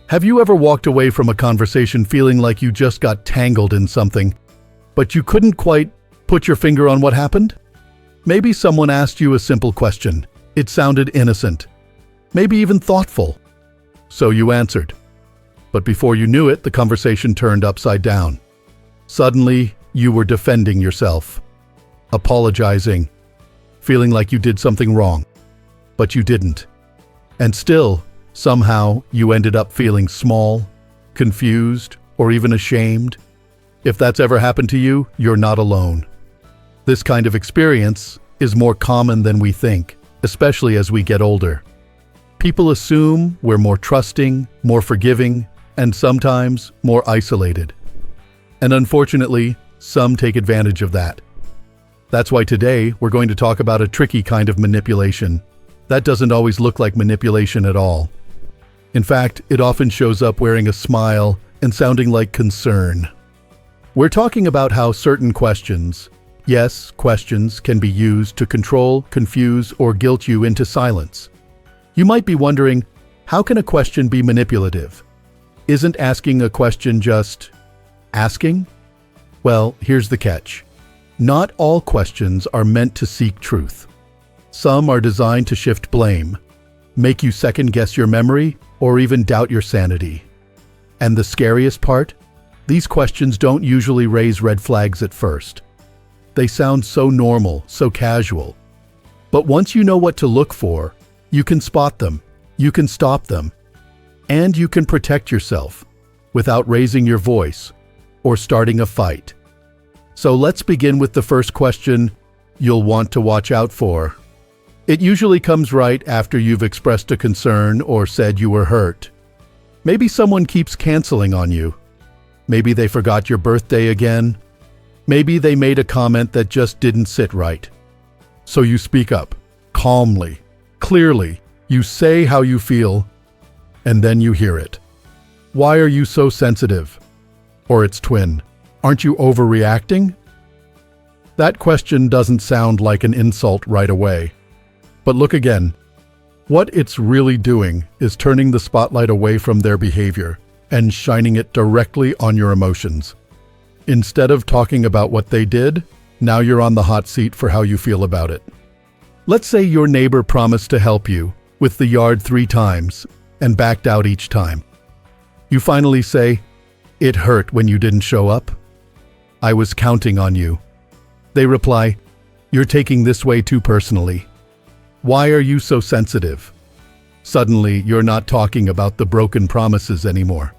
Have you ever walked away from a conversation feeling like you just got tangled in something, but you couldn't quite put your finger on what happened? Maybe someone asked you a simple question. It sounded innocent, maybe even thoughtful. So you answered. But before you knew it, the conversation turned upside down. Suddenly, you were defending yourself, apologizing, feeling like you did something wrong, but you didn't. And still, somehow, you ended up feeling small, confused, or even ashamed. If that's ever happened to you, you're not alone. This kind of experience is more common than we think, especially as we get older. People assume we're more trusting, more forgiving, and sometimes more isolated. And unfortunately, some take advantage of that. That's why today we're going to talk about a tricky kind of manipulation. That doesn't always look like manipulation at all. In fact, it often shows up wearing a smile and sounding like concern. We're talking about how certain questions, yes, questions can be used to control, confuse, or guilt you into silence. You might be wondering, how can a question be manipulative? Isn't asking a question just asking? Well, here's the catch. Not all questions are meant to seek truth. Some are designed to shift blame, make you second-guess your memory, or even doubt your sanity. And the scariest part? These questions don't usually raise red flags at first. They sound so normal, so casual. But once you know what to look for, you can spot them, you can stop them, and you can protect yourself without raising your voice or starting a fight. So let's begin with the first question you'll want to watch out for. It usually comes right after you've expressed a concern or said you were hurt. Maybe someone keeps canceling on you. Maybe they forgot your birthday again. Maybe they made a comment that just didn't sit right. So you speak up, calmly, clearly. You say how you feel, and then you hear it. Why are you so sensitive? Or its twin. Aren't you overreacting? That question doesn't sound like an insult right away. But look again. What it's really doing is turning the spotlight away from their behavior and shining it directly on your emotions. Instead of talking about what they did, now you're on the hot seat for how you feel about it. Let's say your neighbor promised to help you with the yard 3 times and backed out each time. You finally say, "It hurt when you didn't show up. I was counting on you." They reply, "You're taking this way too personally. Why are you so sensitive?" Suddenly, you're not talking about the broken promises anymore.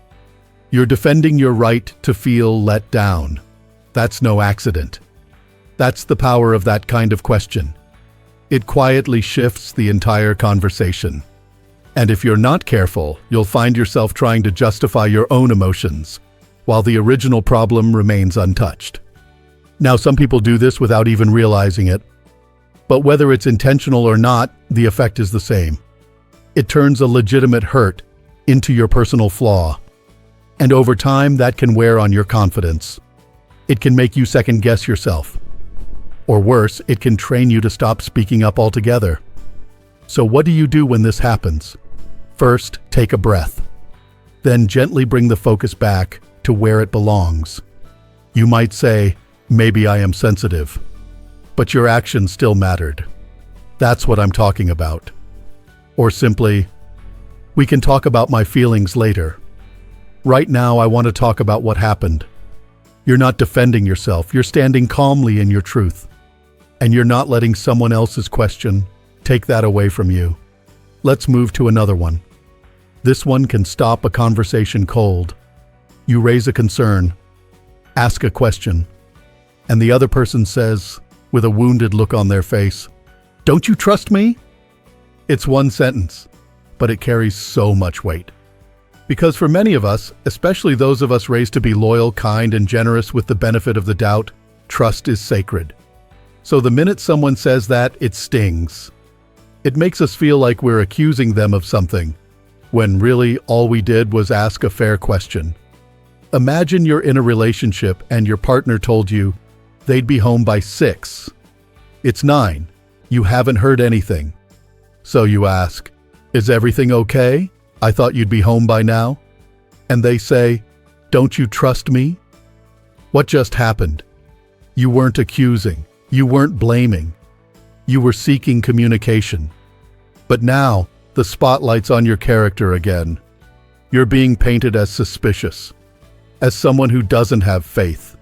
You're defending your right to feel let down. That's no accident. That's the power of that kind of question. It quietly shifts the entire conversation. And if you're not careful, you'll find yourself trying to justify your own emotions, while the original problem remains untouched. Now, some people do this without even realizing it, but whether it's intentional or not, the effect is the same. It turns a legitimate hurt into your personal flaw. And over time, that can wear on your confidence. It can make you second-guess yourself. Or worse, it can train you to stop speaking up altogether. So what do you do when this happens? First, take a breath. Then gently bring the focus back to where it belongs. You might say, "Maybe I am sensitive," but your actions still mattered. That's what I'm talking about. Or simply, "We can talk about my feelings later. Right now, I want to talk about what happened." You're not defending yourself. You're standing calmly in your truth. And you're not letting someone else's question take that away from you. Let's move to another one. This one can stop a conversation cold. You raise a concern, ask a question, and the other person says, with a wounded look on their face, "Don't you trust me?" It's one sentence, but it carries so much weight. Because for many of us, especially those of us raised to be loyal, kind, and generous with the benefit of the doubt, trust is sacred. So the minute someone says that, it stings. It makes us feel like we're accusing them of something, when really all we did was ask a fair question. Imagine you're in a relationship and your partner told you they'd be home by 6. It's 9. You haven't heard anything. So you ask, "Is everything okay? I thought you'd be home by now." and they say, "Don't you trust me?" What just happened? You weren't accusing. You weren't blaming. You were seeking communication. But now, the spotlight's on your character again. You're being painted as suspicious, as someone who doesn't have faith.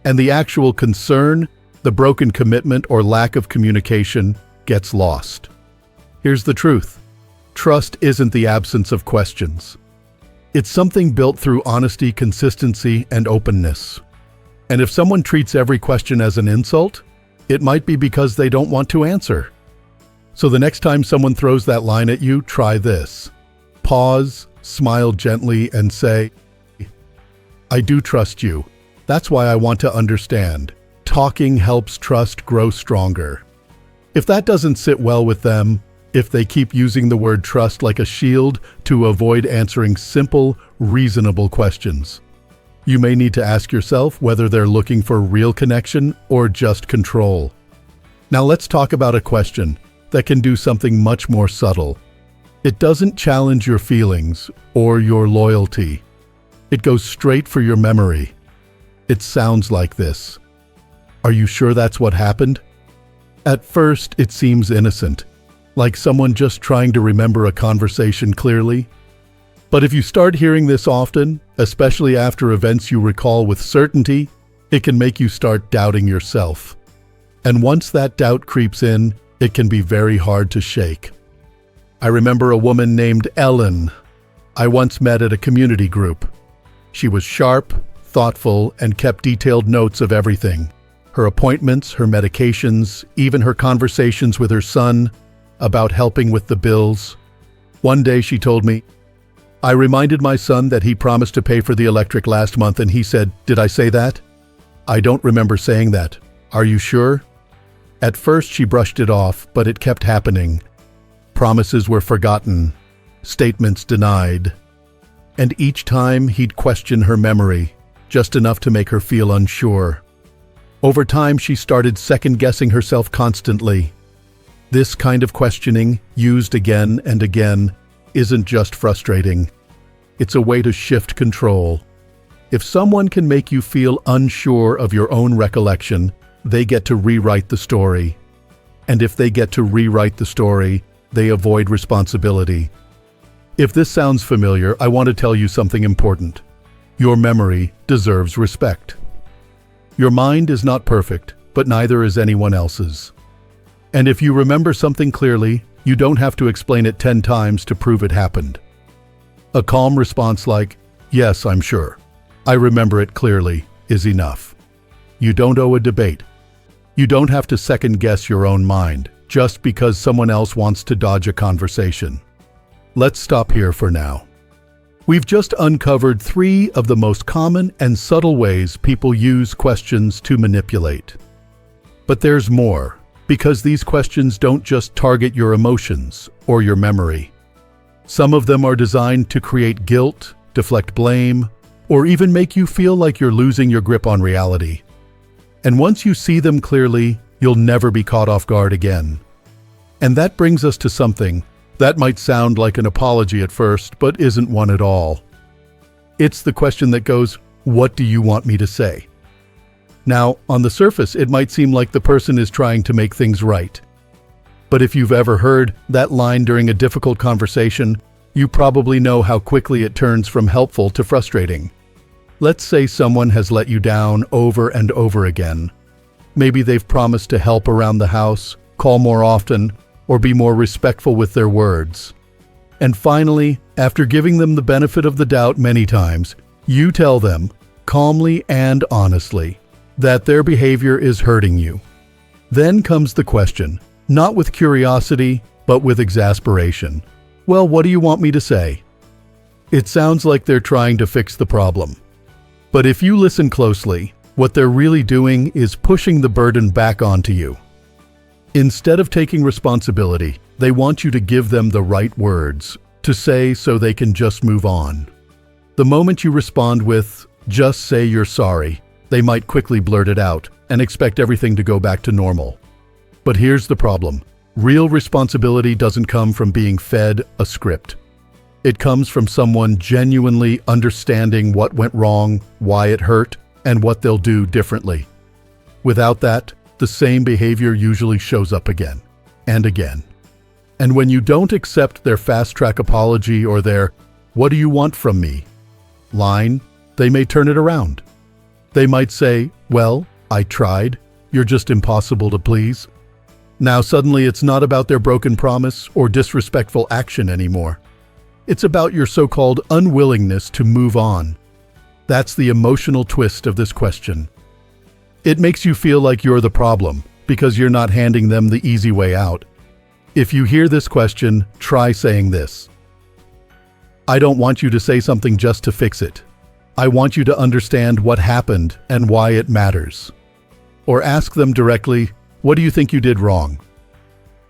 And the actual concern, the broken commitment or lack of communication, gets lost. Here's the truth. Trust isn't the absence of questions. It's something built through honesty, consistency, and openness. And if someone treats every question as an insult, it might be because they don't want to answer. So the next time someone throws that line at you, try this. Pause, smile gently, and say, "I do trust you. That's why I want to understand." Talking helps trust grow stronger. If that doesn't sit well with them, if they keep using the word trust like a shield to avoid answering simple, reasonable questions, you may need to ask yourself whether they're looking for real connection or just control. Now let's talk about a question that can do something much more subtle. It doesn't challenge your feelings or your loyalty. It goes straight for your memory. It sounds like this. "Are you sure that's what happened?" At first, it seems innocent, like someone just trying to remember a conversation clearly. But if you start hearing this often, especially after events you recall with certainty, it can make you start doubting yourself. And once that doubt creeps in, it can be very hard to shake. I remember a woman named Ellen I once met at a community group. She was sharp, thoughtful, and kept detailed notes of everything. Her appointments, her medications, even her conversations with her son about helping with the bills. One day she told me, "I reminded my son that he promised to pay for the electric last month and he said, 'Did I say that?' I don't remember saying that. Are you sure?" At first she brushed it off, but it kept happening. Promises were forgotten, statements denied. And each time he'd question her memory, just enough to make her feel unsure. Over time, she started second-guessing herself constantly. This kind of questioning, used again and again, isn't just frustrating. It's a way to shift control. If someone can make you feel unsure of your own recollection, they get to rewrite the story. And if they get to rewrite the story, they avoid responsibility. If this sounds familiar, I want to tell you something important. Your memory deserves respect. Your mind is not perfect, but neither is anyone else's. And if you remember something clearly, you don't have to explain it 10 times to prove it happened. A calm response like, "Yes, I'm sure. I remember it clearly," is enough. You don't owe a debate. You don't have to second-guess your own mind just because someone else wants to dodge a conversation. Let's stop here for now. We've just uncovered 3 of the most common and subtle ways people use questions to manipulate. But there's more, because these questions don't just target your emotions or your memory. Some of them are designed to create guilt, deflect blame, or even make you feel like you're losing your grip on reality. And once you see them clearly, you'll never be caught off guard again. And that brings us to something that might sound like an apology at first, but isn't one at all. It's the question that goes, "What do you want me to say?" Now, on the surface, it might seem like the person is trying to make things right. But if you've ever heard that line during a difficult conversation, you probably know how quickly it turns from helpful to frustrating. Let's say someone has let you down over and over again. Maybe they've promised to help around the house, call more often, or be more respectful with their words. And finally, after giving them the benefit of the doubt many times, you tell them, calmly and honestly, that their behavior is hurting you. Then comes the question, not with curiosity, but with exasperation. "Well, what do you want me to say?" It sounds like they're trying to fix the problem. But if you listen closely, what they're really doing is pushing the burden back onto you. Instead of taking responsibility, they want you to give them the right words to say so they can just move on. The moment you respond with, "Just say you're sorry," they might quickly blurt it out and expect everything to go back to normal. But here's the problem. Real responsibility doesn't come from being fed a script. It comes from someone genuinely understanding what went wrong, why it hurt, and what they'll do differently. Without that, the same behavior usually shows up again and again. And when you don't accept their fast-track apology or their "what do you want from me" line, they may turn it around. They might say, "Well, I tried. You're just impossible to please." Now suddenly it's not about their broken promise or disrespectful action anymore. It's about your so-called unwillingness to move on. That's the emotional twist of this question. It makes you feel like you're the problem because you're not handing them the easy way out. If you hear this question, try saying this. I don't want you to say something just to fix it. I want you to understand what happened and why it matters. Or ask them directly, what do you think you did wrong?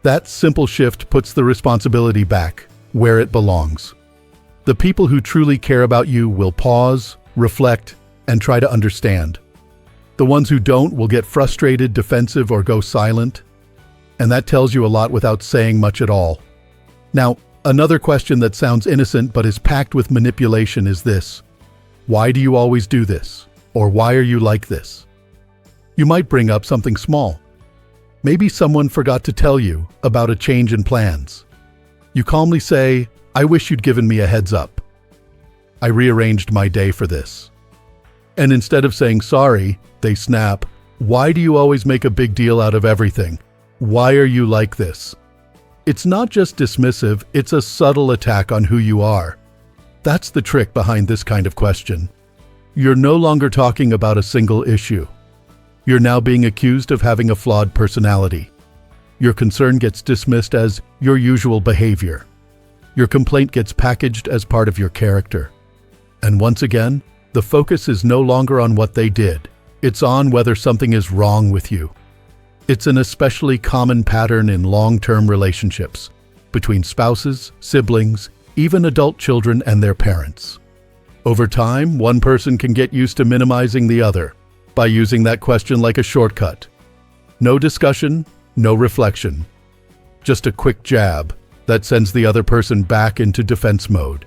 That simple shift puts the responsibility back where it belongs. The people who truly care about you will pause, reflect, and try to understand. The ones who don't will get frustrated, defensive, or go silent. And that tells you a lot without saying much at all. Now, another question that sounds innocent but is packed with manipulation is this. Why do you always do this? Or why are you like this? You might bring up something small. Maybe someone forgot to tell you about a change in plans. You calmly say, I wish you'd given me a heads up. I rearranged my day for this. And instead of saying sorry, they snap, why do you always make a big deal out of everything? Why are you like this? It's not just dismissive, it's a subtle attack on who you are. That's the trick behind this kind of question. You're no longer talking about a single issue. You're now being accused of having a flawed personality. Your concern gets dismissed as your usual behavior. Your complaint gets packaged as part of your character. And once again, the focus is no longer on what they did. It's on whether something is wrong with you. It's an especially common pattern in long-term relationships, between spouses, siblings, even adult children and their parents. Over time, one person can get used to minimizing the other by using that question like a shortcut. No discussion, no reflection. Just a quick jab that sends the other person back into defense mode.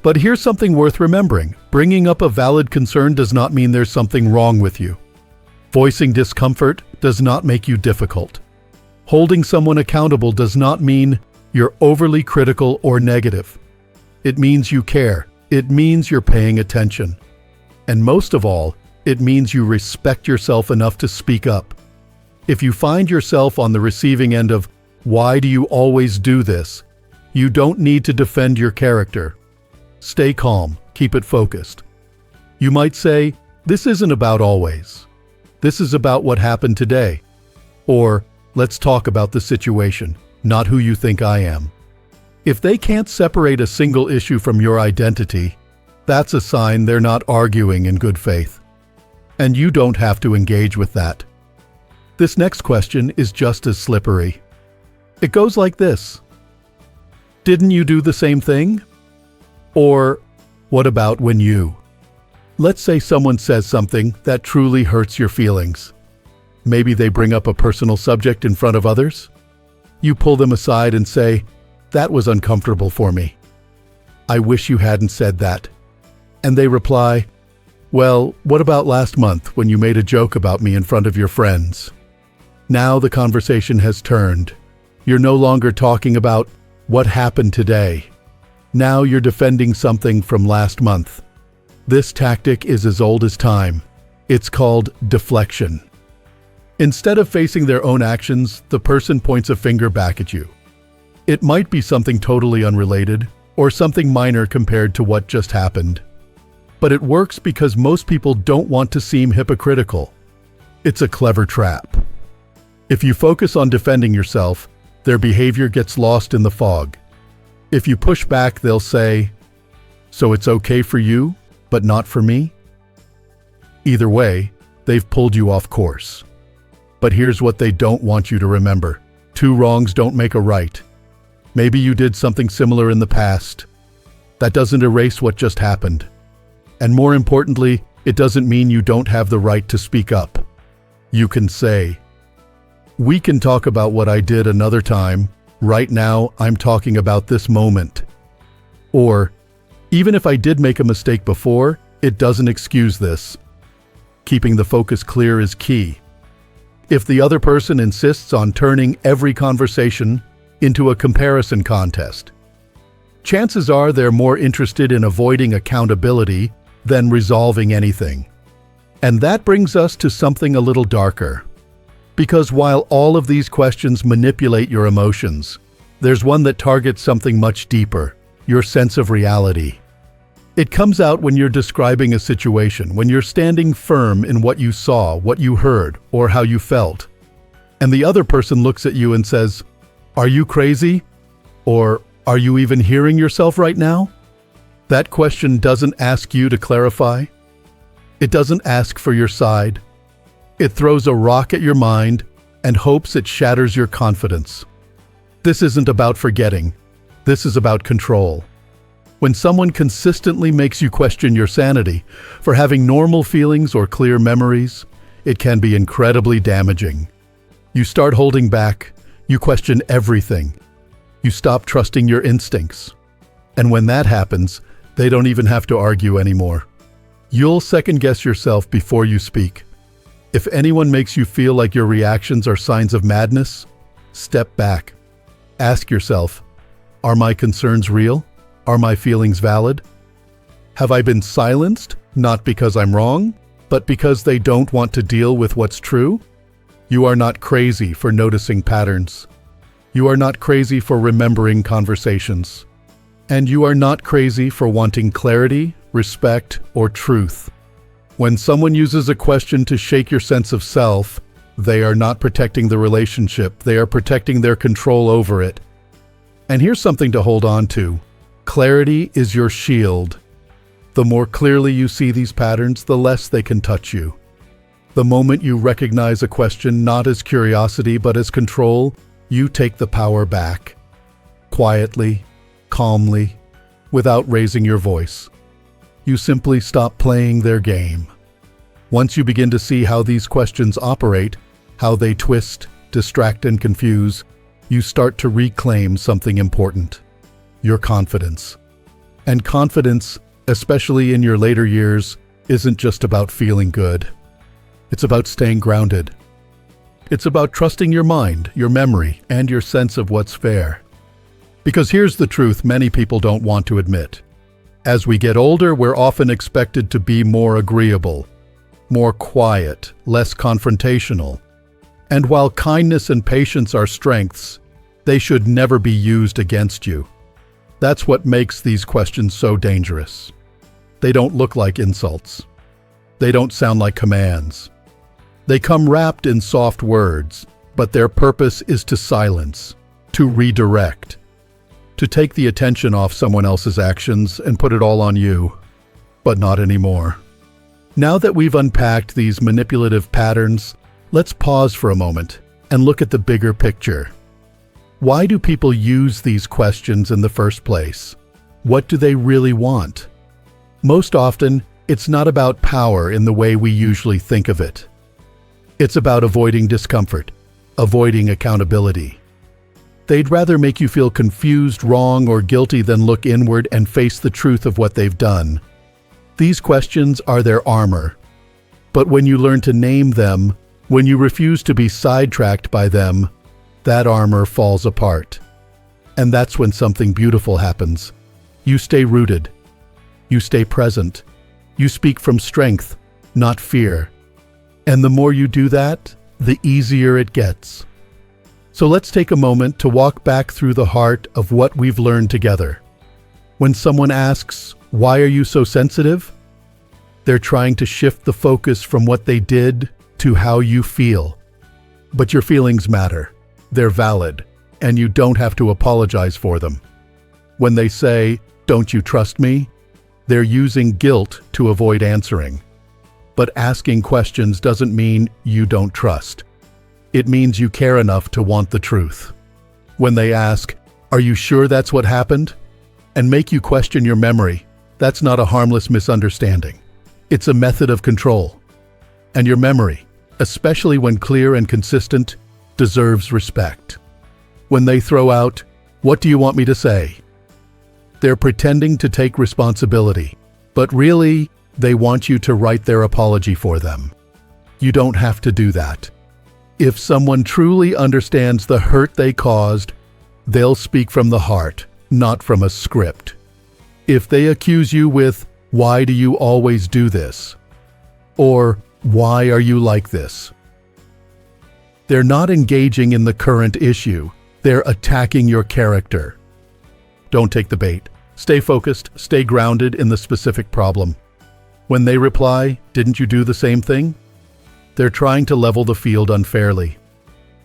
But here's something worth remembering. Bringing up a valid concern does not mean there's something wrong with you. Voicing discomfort does not make you difficult. Holding someone accountable does not mean you're overly critical or negative. It means you care. It means you're paying attention. And most of all, it means you respect yourself enough to speak up. If you find yourself on the receiving end of, why do you always do this? You don't need to defend your character. Stay calm, keep it focused. You might say, this isn't about always. This is about what happened today. Or, let's talk about the situation, not who you think I am. If they can't separate a single issue from your identity, that's a sign they're not arguing in good faith. And you don't have to engage with that. This next question is just as slippery. It goes like this. Didn't you do the same thing? Or, what about when you? Let's say someone says something that truly hurts your feelings. Maybe they bring up a personal subject in front of others. You pull them aside and say, that was uncomfortable for me. I wish you hadn't said that. And they reply, well, what about last month when you made a joke about me in front of your friends? Now the conversation has turned. You're no longer talking about what happened today. Now you're defending something from last month. This tactic is as old as time. It's called deflection. Instead of facing their own actions, the person points a finger back at you. It might be something totally unrelated, or something minor compared to what just happened. But it works because most people don't want to seem hypocritical. It's a clever trap. If you focus on defending yourself, their behavior gets lost in the fog. If you push back, they'll say, so it's okay for you, but not for me? Either way, they've pulled you off course. But here's what they don't want you to remember. Two wrongs don't make a right. Maybe you did something similar in the past. That doesn't erase what just happened. And more importantly, it doesn't mean you don't have the right to speak up. You can say, we can talk about what I did another time. Right now, I'm talking about this moment. Or, even if I did make a mistake before, it doesn't excuse this. Keeping the focus clear is key. If the other person insists on turning every conversation into a comparison contest, chances are they're more interested in avoiding accountability than resolving anything. And that brings us to something a little darker. Because while all of these questions manipulate your emotions, there's one that targets something much deeper, your sense of reality. It comes out when you're describing a situation, when you're standing firm in what you saw, what you heard, or how you felt. And the other person looks at you and says, "Are you crazy?" Or, "Are you even hearing yourself right now?" That question doesn't ask you to clarify. It doesn't ask for your side. It throws a rock at your mind and hopes it shatters your confidence. This isn't about forgetting. This is about control. When someone consistently makes you question your sanity for having normal feelings or clear memories, it can be incredibly damaging. You start holding back. You question everything. You stop trusting your instincts. And when that happens, they don't even have to argue anymore. You'll second-guess yourself before you speak. If anyone makes you feel like your reactions are signs of madness, step back. Ask yourself, are my concerns real? Are my feelings valid? Have I been silenced, not because I'm wrong, but because they don't want to deal with what's true? You are not crazy for noticing patterns. You are not crazy for remembering conversations. And you are not crazy for wanting clarity, respect, or truth. When someone uses a question to shake your sense of self, they are not protecting the relationship, they are protecting their control over it. And here's something to hold on to. Clarity is your shield. The more clearly you see these patterns, the less they can touch you. The moment you recognize a question not as curiosity but as control, you take the power back. Quietly, calmly, without raising your voice. You simply stop playing their game. Once you begin to see how these questions operate, how they twist, distract, and confuse, you start to reclaim something important. Your confidence. And confidence, especially in your later years, isn't just about feeling good. It's about staying grounded. It's about trusting your mind, your memory, and your sense of what's fair. Because here's the truth many people don't want to admit. As we get older, we're often expected to be more agreeable, more quiet, less confrontational. And while kindness and patience are strengths, they should never be used against you. That's what makes these questions so dangerous. They don't look like insults. They don't sound like commands. They come wrapped in soft words, but their purpose is to silence, to redirect, to take the attention off someone else's actions and put it all on you. But not anymore. Now that we've unpacked these manipulative patterns, let's pause for a moment and look at the bigger picture. Why do people use these questions in the first place? What do they really want? Most often, it's not about power in the way we usually think of it. It's about avoiding discomfort, avoiding accountability. They'd rather make you feel confused, wrong, or guilty than look inward and face the truth of what they've done. These questions are their armor. But when you learn to name them, when you refuse to be sidetracked by them, that armor falls apart. And that's when something beautiful happens. You stay rooted. You stay present. You speak from strength, not fear. And the more you do that, the easier it gets. So let's take a moment to walk back through the heart of what we've learned together. When someone asks, "Why are you so sensitive?" they're trying to shift the focus from what they did to how you feel. But your feelings matter. They're valid, and you don't have to apologize for them. When they say, "Don't you trust me?" they're using guilt to avoid answering. But asking questions doesn't mean you don't trust. It means you care enough to want the truth. When they ask, "Are you sure that's what happened?" and make you question your memory, that's not a harmless misunderstanding. It's a method of control. And your memory, especially when clear and consistent, deserves respect. When they throw out, "What do you want me to say?" They're pretending to take responsibility, but really, they want you to write their apology for them. You don't have to do that. If someone truly understands the hurt they caused, they'll speak from the heart, not from a script. If they accuse you with, "Why do you always do this?" or "Why are you like this?" they're not engaging in the current issue. They're attacking your character. Don't take the bait. Stay focused, stay grounded in the specific problem. When they reply, "Didn't you do the same thing?" they're trying to level the field unfairly.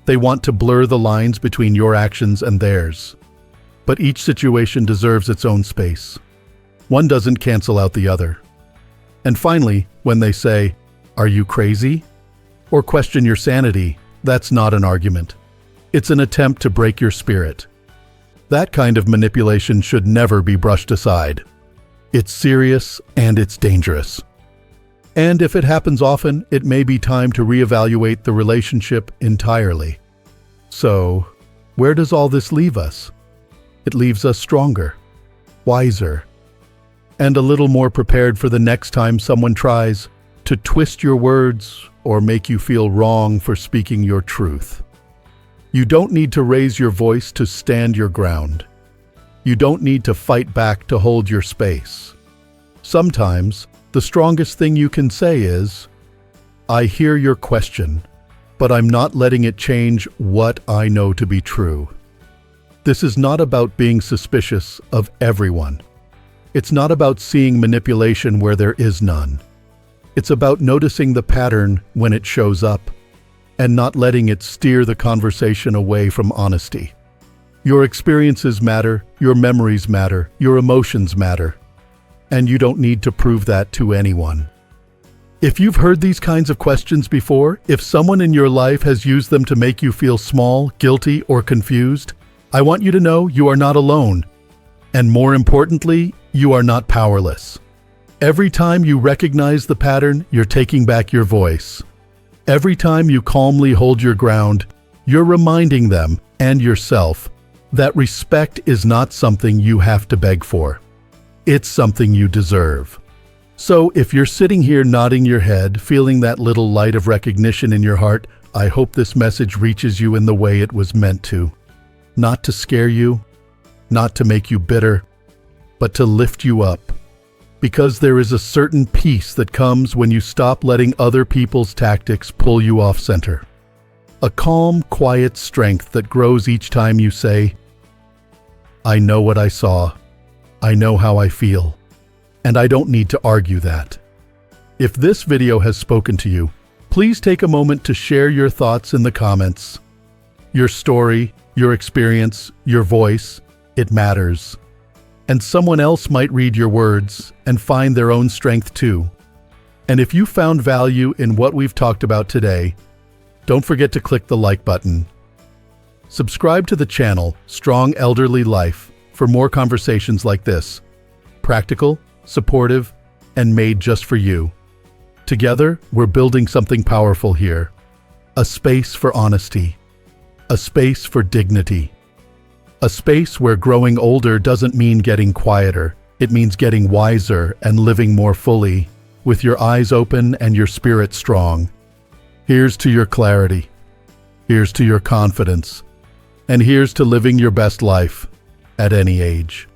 They want to blur the lines between your actions and theirs. But each situation deserves its own space. One doesn't cancel out the other. And finally, when they say, "Are you crazy?" or question your sanity, that's not an argument. It's an attempt to break your spirit. That kind of manipulation should never be brushed aside. It's serious and it's dangerous. And if it happens often, it may be time to reevaluate the relationship entirely. So, where does all this leave us? It leaves us stronger, wiser, and a little more prepared for the next time someone tries to twist your words or make you feel wrong for speaking your truth. You don't need to raise your voice to stand your ground. You don't need to fight back to hold your space. Sometimes, the strongest thing you can say is, "I hear your question, but I'm not letting it change what I know to be true." This is not about being suspicious of everyone. It's not about seeing manipulation where there is none. It's about noticing the pattern when it shows up and not letting it steer the conversation away from honesty. Your experiences matter, your memories matter, your emotions matter, and you don't need to prove that to anyone. If you've heard these kinds of questions before, if someone in your life has used them to make you feel small, guilty, or confused, I want you to know you are not alone. And more importantly, you are not powerless. Every time you recognize the pattern, you're taking back your voice. Every time you calmly hold your ground, you're reminding them and yourself that respect is not something you have to beg for. It's something you deserve. So if you're sitting here nodding your head, feeling that little light of recognition in your heart, I hope this message reaches you in the way it was meant to. Not to scare you, not to make you bitter, but to lift you up. Because there is a certain peace that comes when you stop letting other people's tactics pull you off center. A calm, quiet strength that grows each time you say, "I know what I saw. I know how I feel. And I don't need to argue that." If this video has spoken to you, please take a moment to share your thoughts in the comments. Your story, your experience, your voice, it matters. And someone else might read your words and find their own strength too. And if you found value in what we've talked about today, don't forget to click the like button. Subscribe to the channel, Strong Elderly Life, for more conversations like this. Practical, supportive, and made just for you. Together, we're building something powerful here. A space for honesty. A space for dignity. A space where growing older doesn't mean getting quieter. It means getting wiser and living more fully, with your eyes open and your spirit strong. Here's to your clarity. Here's to your confidence. And here's to living your best life at any age.